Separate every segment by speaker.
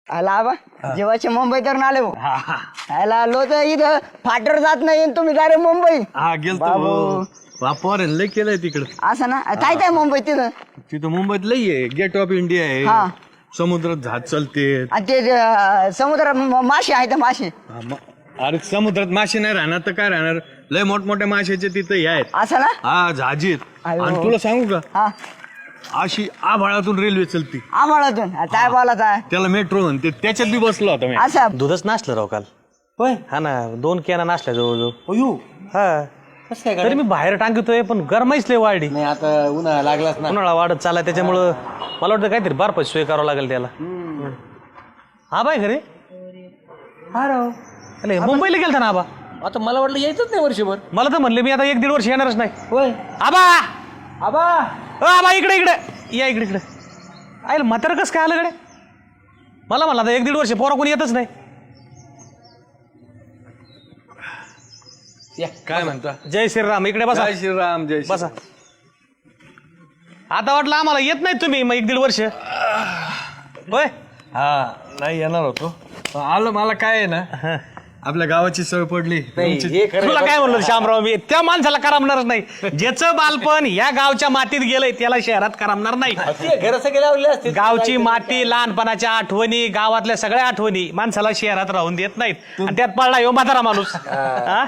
Speaker 1: आला आबा जेव्हाचे मुंबई तर आले हो आला आलो तर इथं फाटर जात नाही तुम्ही डायरेक्ट मुंबई
Speaker 2: हा गेलतो वापर लय केलंय तिकडं.
Speaker 1: असं ना काय काय मुंबई तिथं
Speaker 2: तिथं मुंबईत लय आहे. गेट ऑफ इंडिया
Speaker 1: हा.
Speaker 2: आहे. समुद्रात जहाज चालते.
Speaker 1: आणि ते समुद्रात मासे आहेत मासे
Speaker 2: अरे समुद्रात मासे नाही राहणार तर काय राहणार. लय मोठमोठ्या माशाचे तिथं हे आहेत.
Speaker 1: असं ना
Speaker 2: हा जहाजीत.
Speaker 1: अयो.
Speaker 2: आणि तुला सांगू का
Speaker 1: हा
Speaker 2: अशी आभाळातून रेल्वे चलती.
Speaker 1: आम्हालातून काय बोला काय
Speaker 2: त्याला मेट्रो म्हणते. त्याच्यात बी बसलो होता मी.
Speaker 1: असं
Speaker 3: दूधच नासलं राव काल.
Speaker 4: होय
Speaker 3: हा ना 2 कॅना नासल्या जवळजवळ.
Speaker 4: अयो
Speaker 3: हा
Speaker 4: कसं काय
Speaker 3: तरी मी बाहेर टांगतोय पण गरमाईच लय वाढली.
Speaker 4: नाही आता उन्हाळा लागलाच ना.
Speaker 3: उन्हाळा वाढत चालला त्याच्यामुळं मला वाटतं काहीतरी बर्फाची सोय करावं लागेल त्याला. हा बाय घरी
Speaker 4: हा राव
Speaker 3: अरे मुंबईला गेलता ना आबा.
Speaker 4: आता मला वाटलं यायचंच नाही वर्षभर.
Speaker 3: मला तर म्हणले मी आता 1-1.5 वर्ष येणारच नाही.
Speaker 4: होय
Speaker 3: आबा
Speaker 4: आबा
Speaker 3: आबा इकडे इकडे या इकडे आईल म्हातारं कसं काय आलं कडे. मला म्हणलं आता 1-1.5 वर्ष पोरा कोणी येतच नाही.
Speaker 2: काय म्हणता.
Speaker 3: जय श्रीराम इकडे बसा.
Speaker 2: जय श्रीराम जय
Speaker 3: बसा. आता वाटलं आम्हाला येत नाही तुम्ही मग 1-1.5 वर्ष. होय
Speaker 2: हा नाही येणार होतो. आलं मला काय आहे ना आपल्या गावाची सवय पडली.
Speaker 3: तुला काय म्हणलं श्यामराव मी त्या माणसाला करमणारच नाही. ज्याचं बालपण या गावच्या मातीत गेलंय त्याला शहरात करमणार नाही.
Speaker 4: घर सगळे लावले असते.
Speaker 3: गावची माती लहानपणाच्या आठवणी गावातल्या सगळ्या आठवणी माणसाला शहरात राहून देत नाहीत आणि त्यात पडला यो म्हातारा माणूस. हा?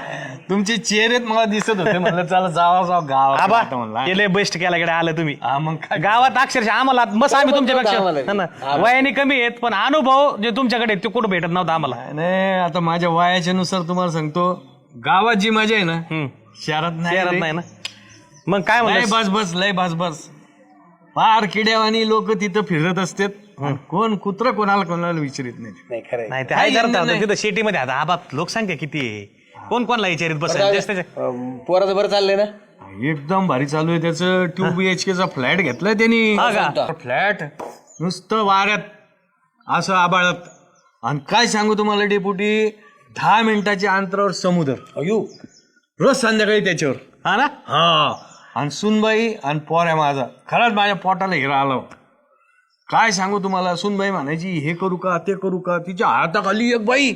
Speaker 2: तुमचे चेहरेत मला दिसत होते. म्हणलं चला जावा गावात.
Speaker 3: आबा
Speaker 2: म्हणला
Speaker 3: गेले बेस्ट केला कडे आलं तुम्ही.
Speaker 2: हा मग काय
Speaker 3: गावात अक्षरशः आम्हाला मस्त आम्ही तुमच्यापेक्षा
Speaker 4: आम्हाला.
Speaker 3: हा ना, वयाने कमी आहेत पण अनुभव जे तुमच्याकडे आहेत, ते कुठं भेटत नव्हता आम्हाला.
Speaker 2: नाही आता माझ्या वयाच्या नुसार तुम्हाला सांगतो गावात जी मजा आहे ना शहरात
Speaker 3: शहरात
Speaker 2: रे.
Speaker 3: नाही ना. मग काय
Speaker 2: लय
Speaker 3: म्हणलं
Speaker 2: बस बस लय बस बस फार किड्यावानी लोक तिथं फिरत असतात. कोण कुत्र कोणाला विचारित नाही.
Speaker 4: नाही खरं
Speaker 3: नाही ते आहे जरा
Speaker 2: नाही,
Speaker 3: आता तिथं शेतीमध्ये आता आबा लोकसंख्या किती आहे. कोण कोणला विचारित बसेल.
Speaker 4: पोराचं बरं चाललंय ना.
Speaker 2: एकदम भारी चालू आहे त्याचं. 2 BHK चा फ्लॅट घेतलाय त्यांनी.
Speaker 3: हा का?
Speaker 2: फ्लॅट नुसतं वाऱ्यात असं आबाळत. आणि काय सांगू तुम्हाला डेपुटी 10 मिनिटाच्या अंतरावर समुद्र.
Speaker 4: अयो
Speaker 2: रोज संध्याकाळी त्याच्यावर.
Speaker 3: हा ना
Speaker 2: हा आणि सुनबाई आणि पोऱ्या माझा खरंच माझ्या पोटाला हिरा आला. काय सांगू तुम्हाला सुनबाई म्हणायची हे करू का ते करू का. तिच्या हाताखाली एक बाई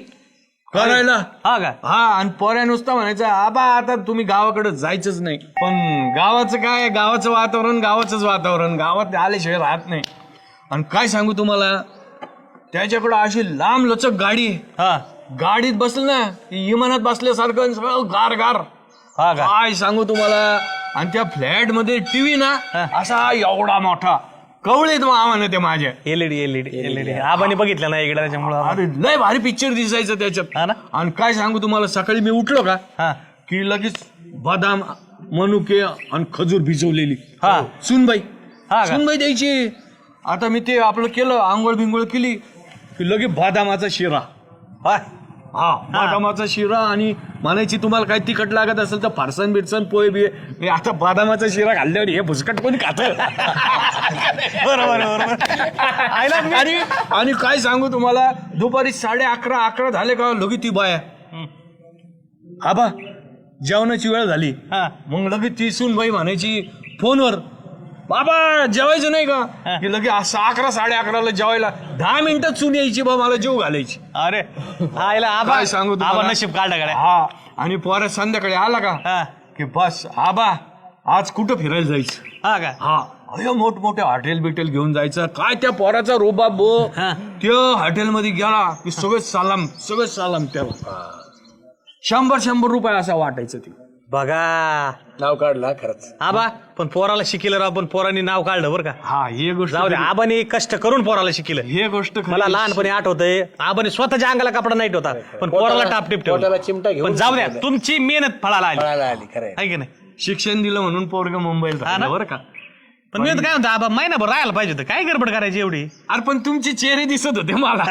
Speaker 2: करायला.
Speaker 3: हा का
Speaker 2: हा आणि पोऱ्या नुसता म्हणायचं आबा आता तुम्ही गावाकडे जायचंच नाही. पण गावाचं काय गावाचं वातावरण गावात आल्याशिवाय राहत नाही. आणि काय सांगू तुम्हाला त्याच्याकडं अशी लांब लचक गाडी.
Speaker 3: हा
Speaker 2: गाडीत बसलं ना की विमानात बसल्यासारखं सगळं गार गार.
Speaker 3: हा का
Speaker 2: काय सांगू तुम्हाला. आणि त्या फ्लॅट मध्ये टीव्ही ना असा एवढा मोठा कवळेत आम्हाला ते माझ्या
Speaker 3: एलईडी आबाने बघितलं नाही इकडे त्याच्यामुळं.
Speaker 2: अरे लय भारी पिक्चर दिसायचं त्याच्यात.
Speaker 3: हा ना
Speaker 2: आणि काय सांगू तुम्हाला सकाळी मी उठलो का
Speaker 3: हा
Speaker 2: की लगेच बदाम मनुके आणि खजूर भिजवलेली.
Speaker 3: हा.
Speaker 2: सुनबाई
Speaker 3: हा का?
Speaker 2: सुनबाई द्यायची. आता मी ते आपलं केलं आंघोळ बिंगोळ केली की लगेच बदामाचा शिरा.
Speaker 3: हा
Speaker 2: हा बदामाचा शिरा आणि म्हणायची तुम्हाला काय तिखट लागत असेल तर फारसन बिरसन पोहे बिये. आता बदामाचा शिरा खाल्ल्यावर हे भुसकट कोणी खात.
Speaker 3: बरोबर
Speaker 2: आणि काय सांगू तुम्हाला दुपारी 11:30 झाले का लगे ती बाया आबा जेवणाची वेळ झाली.
Speaker 3: हा
Speaker 2: मग लगेच ती सूनबाई म्हणायची फोनवर बाबा जेवायचं नाही का की लगे असं 11-11:30 जेवायला 10 मिनिटात सून यायची बा मला जेव घालायची.
Speaker 3: अरे आईला आबा
Speaker 2: काय सांगू तुम्हाला?
Speaker 3: आबा नशीब काढला गाड्या.
Speaker 2: हा आणि पोरा संध्याकाळी आला का
Speaker 3: हा
Speaker 2: की बस आबा आज कुठं फिरायला जायचं.
Speaker 3: हा का
Speaker 2: हा अयो मोठमोठे हॉटेल बिटेल घेऊन जायचं. काय त्या पोराचा रोबाब बो.
Speaker 3: हा.
Speaker 2: त्या हॉटेलमध्ये गेला की सगळे सालाम त्याला 100 रुपये असा वाटायचं ते.
Speaker 3: बघा
Speaker 4: नाव काढला खरंच.
Speaker 3: आबा पण पोराला शिकिलं राव. पण पोरांनी नाव काढलं बरं का.
Speaker 2: हा हे गोष्ट
Speaker 3: जाऊ दे आबाने कष्ट करून पोराला शिकिलं.
Speaker 2: हे गोष्ट खरी.
Speaker 3: मला लहानपणी आठवतंय आबाने स्वतःच्या अंगाला कपडा नाही होता पण पोराला टापटीप
Speaker 4: पोटाला
Speaker 3: ठेवला.
Speaker 4: चिमटा घेऊन
Speaker 3: पण जाऊ द्या तुमची मेहनत फळाला आली
Speaker 4: फळाला आली खरंय.
Speaker 3: आहे की नाही.
Speaker 2: शिक्षण दिलं म्हणून पोरग मुंबईला
Speaker 3: हा ना?
Speaker 2: राहिलं बरं का.
Speaker 3: पण मी तर काय म्हणतो आबा महिनाभर राहायला पाहिजे होतं. काय गडबड करायची एवढी.
Speaker 2: अरे पण तुमचे चेहरे दिसत होते मला.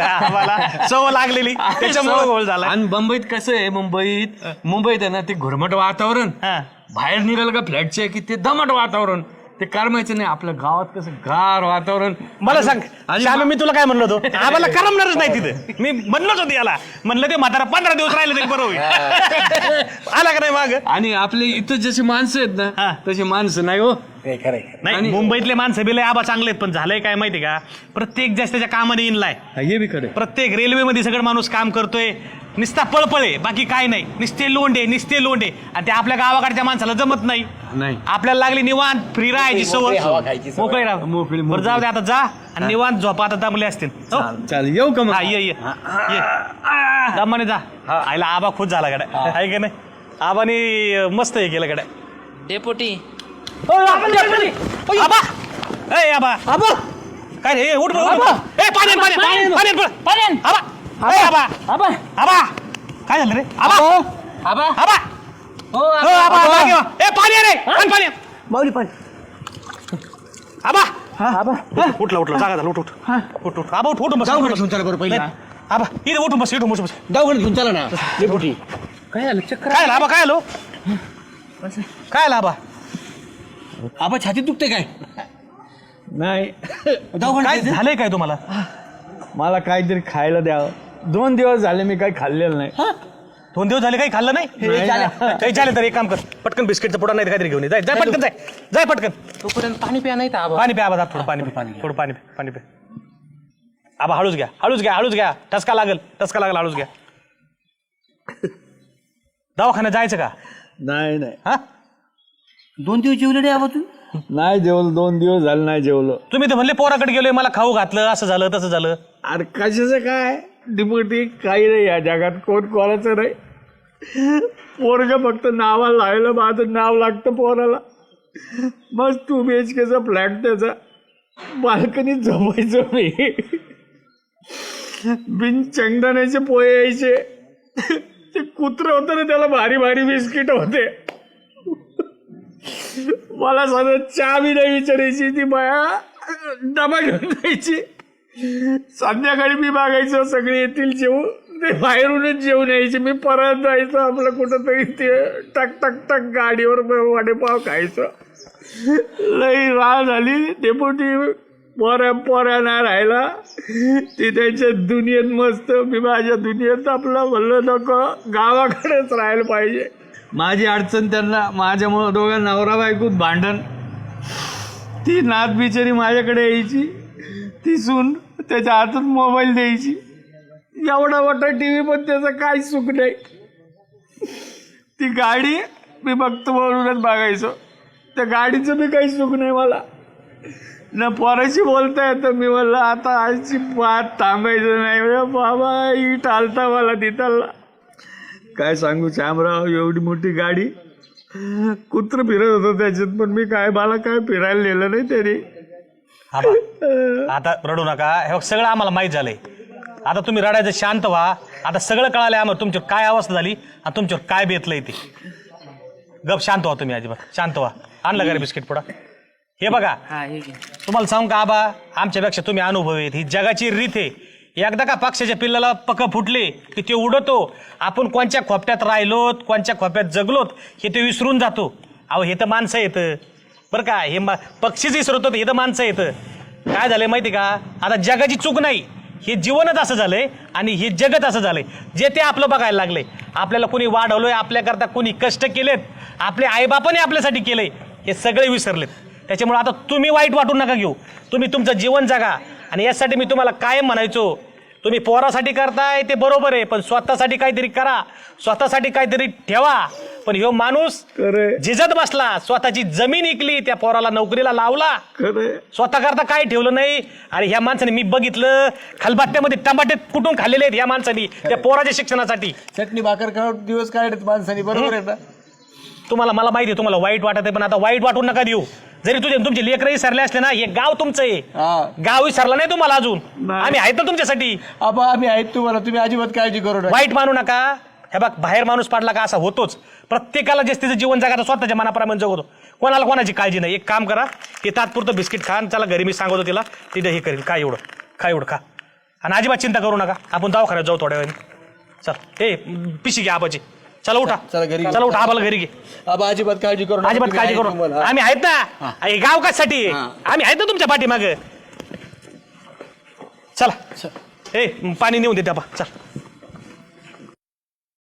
Speaker 3: आम्हाला सवय लागलेली त्याच्यामुळे गोळ झाला.
Speaker 2: आणि मुंबईत कसं आहे मुंबईत आहे ना ते घुरमट वातावरण.
Speaker 3: हा
Speaker 2: बाहेर निघालं का फ्लॅटचे की ते दमट वातावरण. ते करमायचं नाही. आपल्या गावात कसं गार वातावरण.
Speaker 3: मला सांग श्यामे, मी तुला काय म्हणलो होतो? आम्हाला करमणारच नाही तिथं. मी म्हणलोच होतो याला, म्हणलं ते म्हातारा 15 दिवस राहिले तरी बरं होईल. आला का नाही माग?
Speaker 2: आणि आपले इथं जसे माणसं आहेत
Speaker 3: हा.
Speaker 2: ना तसे माणसं नाही हो.
Speaker 4: खरंय.
Speaker 3: नाही, मुंबईतले माणसं बिले आबा चांगले आहेत, पण झालंय काय माहिती का, प्रत्येक जास्त त्याच्या कामाने इनलाय.
Speaker 2: हे बी खरं.
Speaker 3: प्रत्येक रेल्वेमध्ये सगळं माणूस काम करतोय, निस्ता पळपळे, बाकी काय नाही, निस्ते लोंडे आणि ते आपल्या गावाकडच्या माणसाला जमत नाही.
Speaker 2: नाही.
Speaker 3: आपल्याला लागली निवांत फ्री राहायची सवय,
Speaker 4: हवा खायची सवय.
Speaker 3: मोकळी राहा.
Speaker 2: मोकळी.
Speaker 3: बरं जाऊ दे, आता जा आणि निवांत झोपा, आता दमले असतील. हो?
Speaker 2: चालेल, येऊ का मग?
Speaker 3: हा, ये दमाने जा. आईला आबा खुश झाला गड्या, आहे का नाही? आबाने मस्त हे केलं गड्या.
Speaker 5: डेपुटी
Speaker 3: आबा ए आबा आबा काय रे, उठ बरं, उठ बरं. ए पाणी आण, पाणी आण. आबा ए आबा आबा काय झालं रे? आबा
Speaker 5: आबा
Speaker 3: आबा
Speaker 5: हो
Speaker 3: हो आबा जागी व्हा. ए पाणी आण रे, आण पाणी आण.
Speaker 1: माऊली पण
Speaker 3: आबा
Speaker 1: आबा
Speaker 3: उठला जागा झाला, उठ आबा, उठ बस.
Speaker 4: घेऊन चला बरं पहिला.
Speaker 3: आबा इथे उठून बस, इथून बस.
Speaker 4: दवाखान्यात घेऊन चला ना डेपुटी.
Speaker 5: काय झालं? चक्कर
Speaker 3: काय आलं आबा, काय आलो, काय आलं आबा?
Speaker 4: आबा छातीत दुखते काय?
Speaker 2: नाही.
Speaker 3: काय झालंय काय तुम्हाला?
Speaker 2: मला काहीतरी खायला द्यावं. 2 दिवस झाले मी काही खाल्लेलं नाही.
Speaker 3: 2 दिवस झाले काही खाल्लं नाही? काही चालेल तर एक काम कर, पटकन बिस्किटचा पुडा नाही तर काहीतरी घेऊन ये. जाय पटकन, जाय पटकन.
Speaker 5: तोपर्यंत पाणी प्या नाही तर आबा.
Speaker 3: पाणी प्या आबा, थोडं पाणी प्या. आबा हळूच घ्या. ठसका लागल हळूच घ्या. दवाखान्यात जायचं का?
Speaker 2: नाही
Speaker 3: हा,
Speaker 4: 2 दिवस जेवले नाही आबा तू?
Speaker 2: नाही जेवलो. 2 दिवस झाले नाही जेवलो.
Speaker 3: तुम्ही तर म्हणले पोराकडे गेलोय, मला खाऊ घातलं, असं झालं तसं झालं.
Speaker 2: अरे कशाचं काय डिपुटी, काही नाही या जगात, कोण कोणाचं नाही. पोरग फक्त नावाला लावलं, माझं नाव लागतं पोराला. मस्त 2 BHKचा फ्लॅट त्याचा, बाल्कनीत झोपायचो मी. बिन शेंगदाण्याचे पोहे यायचे. ते कुत्रं होतं ना, त्याला भारी भारी बिस्किट होते. मला सगळं चहा बी नाही विचारायची ती बाया, डबा घेऊन जायची. संध्याकाळी मी मागायचो सगळे येतील जेवू, ते बाहेरूनच जेवून यायचे. मी परत जायचो आपलं कुठंतरी, ते टक गाडीवर वडेपाव खायचो. लई राळ झाली डेपुटी. पोऱ्या नाही राहिला, ती त्यांच्या दुनियेत मस्त, मी माझ्या दुनियेत. आपलं म्हणलं नको, गावाकडेच राहायला पाहिजे. माझी अडचण त्यांना, माझ्यामुळं दोघं नवरा बायकोत भांडण. ती नात बिचारी माझ्याकडे यायची, ती सून त्याच्या हातात मोबाईल द्यायची. एवढा मोठा TV पण त्याचं काही सुख नाही. ती गाडी मी बघतो म्हणूनच बघायचो, त्या गाडीचं बी काही सुख नाही मला. न पोराशी बोलता येतं. मी म्हणलं आता आजची बात थांबायचं नाही बाबा, ही टालता मला तिथला. काय सांगू श्यामराव, एवढी मोठी गाडी, कुत्रं फिरत होतं त्याच्यात, पण मी मला काय फिरायला नेलं नाही तरी.
Speaker 3: आता रडू नका, हे बघ, सगळं आम्हाला माहीत झालंय. आता तुम्ही रडायचं, शांत व्हा. आता सगळं कळालंय आम्हाला तुमच्यावर काय अवस्था झाली आणि तुमच्यावर काय बेतलंय ते. गप शांत व्हा तुम्ही, अजिबात शांत व्हा. आणलं का रे बिस्किट पुडा? हे बघा,
Speaker 5: हा हे घे.
Speaker 3: तुम्हाला सांगू का आबा, आमच्यापेक्षा तुम्ही अनुभवी आहेत. ही जगाची रीत आहे. एकदा का पक्षाच्या पिल्लाला पक फुटले की ते उडतो. आपण कोणच्या खोपट्यात राहिलोत, कोणच्या खोप्यात जगलोत हे ते विसरून जातो. अहो हे तर माणसं येतं बरं का, हे पक्षीच विसरतो, हे तर माणसं येतं. काय झालंय माहिती का, आता जगाची चूक नाही, हे जीवनच असं झालंय आणि हे जगत असं झालंय. जे ते आपलं बघायला लागले. आपल्याला कोणी वाढवलंय, आपल्याकरता कोणी कष्ट केलेत, आपले आईबापाने आपल्यासाठी केलंय, हे सगळे विसरलेत. त्याच्यामुळे आता तुम्ही वाईट वाटून नका घेऊ. तुम्ही तुमचं जीवन जगा. आणि यासाठी मी तुम्हाला कायम म्हणायचो, तुम्ही पोरासाठी करताय ते बरोबर आहे, पण स्वतःसाठी काहीतरी करा, स्वतःसाठी काहीतरी ठेवा. पण ह्यो माणूस झिजत बसला, स्वतःची जमीन इकली, त्या पोराला नोकरीला लावला, स्वतः करता काय ठेवलं नाही. आणि ह्या माणसाने मी बघितलं, खलबत्त्यामध्ये टमाटे कुठून खाल्लेले आहेत ह्या माणसानी त्या पोराच्या शिक्षणासाठी.
Speaker 4: चटणी भाकर खाऊन दिवस काढत माणसानी, बरोबर आहे ना?
Speaker 3: तुम्हाला, मला माहिती आहे तुम्हाला वाईट वाटत आहे, पण आता वाईट वाटून नका देऊ. जरी तुमचे लेकरही सरले असले ना, हे गाव तुमचं आहे, गाव विसरला नाही तुम्हाला अजून. आम्ही आहेत ना तुमच्यासाठी.
Speaker 4: आबा आम्ही आहेत तुम्हाला, तुम्ही अजिबात काळजी करू नका.
Speaker 3: वाईट मानू नका. हे बघ, बाहेर माणूस पाडला का असा होतोच. प्रत्येकाला जे तिचं जीवन जगायचं स्वतःच्या मनाप्रमाणे जगवतो, कोणाला कोणाची काळजी नाही. एक काम करा, ते तात्पुरतं बिस्किट खा, चला घरी मी सांगतो तिला, तिथे हे करेल. काय एवढं खा. आणि अजिबात चिंता करू नका, आपण दवाखान्यात जाऊ थोड्या वेळाने. चल, हे पिशी घ्या आबाची. चला उठा
Speaker 4: चला घरी घेऊ.
Speaker 3: चला उठा आम्हाला घरी घे
Speaker 4: आबा अजिबात काळजी करू नका.
Speaker 3: अजिबात
Speaker 4: तुम्ही
Speaker 3: काळजी
Speaker 4: आहे
Speaker 3: करू
Speaker 4: तुम्हाला.
Speaker 3: आम्ही आहेत ना हे गाव कशासाठी आहे? आम्ही आहेत ना तुमच्या पाठीमाग चला ए पाणी नेऊन देते आपण चल